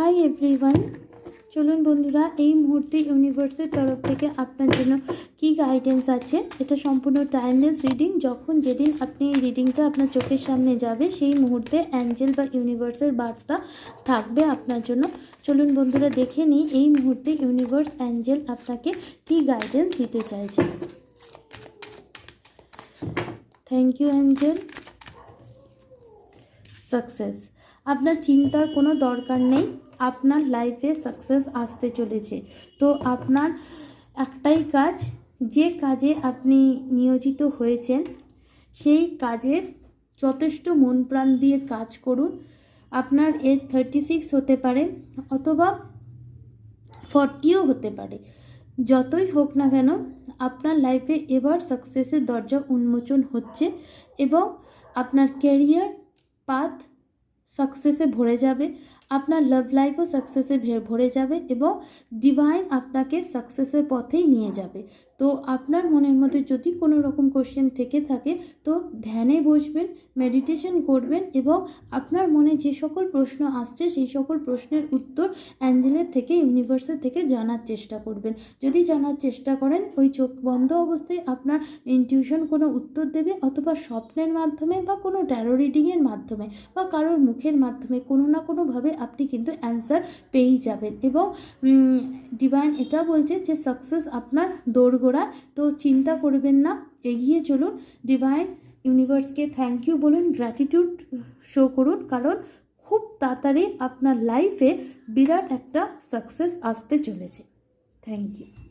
Hi everyone, চলুন বন্ধুরা এই মুহূর্তে ইউনিভার্সের তরফ থেকে আপনার জন্য কি গাইডেন্স আছে। এটা সম্পূর্ণ টাইমলেস রিডিং। যখন যেদিন আপনি এই রিডিংটা আপনার চোখের সামনে যাবে সেই মুহূর্তে অ্যাঞ্জেল বা ইউনিভার্সের বার্তা থাকবে আপনার জন্য। চলুন বন্ধুরা দেখে নিই এই মুহূর্তে ইউনিভার্স অ্যাঞ্জেল আপনাকে কি গাইডেন্স দিতে চাইছে। Thank you Angel. সাকসেস, আপনার চিন্তার কোনো দরকার নেই, আপনার লাইফে সাকসেস আসতে চলেছে। তো আপনার একটাই কাজ, যে কাজে আপনি নিয়োজিত হয়েছেন সেই কাজে যথেষ্ট মন প্রাণ দিয়ে কাজ করুন। আপনার এজ 36 হতে পারে অথবা 40ও হতে পারে, যতই হোক না কেন আপনার লাইফে এবার সাকসেসের দরজা উন্মোচন হচ্ছে এবং আপনার ক্যারিয়ার পাথ সাকসেসে ভরে যাবে, আপনার লাভ লাইফও সাকসেসে ভরে যাবে এবং ডিভাইন আপনাকে সাকসেসের পথেই নিয়ে যাবে। তো আপনার মনের মধ্যে যদি কোনো রকম কোশ্চেন থেকে থাকে তো ধ্যানে বসবেন, মেডিটেশন করবেন এবং আপনার মনে যে সকল প্রশ্ন আসছে সেই সকল প্রশ্নের উত্তর অ্যাঞ্জেলের থেকে, ইউনিভার্সের থেকে জানার চেষ্টা করবেন। যদি জানার চেষ্টা করেন ওই চোখ বন্ধ অবস্থায় আপনার ইনটিউশন কোনো উত্তর দেবে, অথবা স্বপ্নের মাধ্যমে বা কোনো ট্যারো রিডিংয়ের মাধ্যমে বা কারোর মুখের মাধ্যমে কোনো না কোনোভাবে আপনি কিন্তু অ্যান্সার পেয়েই যাবেন। এবং ডিভাইন এটা বলছে যে সাকসেস আপনার দোরগোড়া। তো চিন্তা করবেন না, এগিয়ে চলুন। ডিভাইন ইউনিভার্সকে থ্যাংক ইউ বলুন, গ্র্যাটিটিউড শো করুন, কারণ খুব তাড়াতাড়ি আপনার লাইফে বিরাট একটা সাকসেস আসতে চলেছে। Thank you.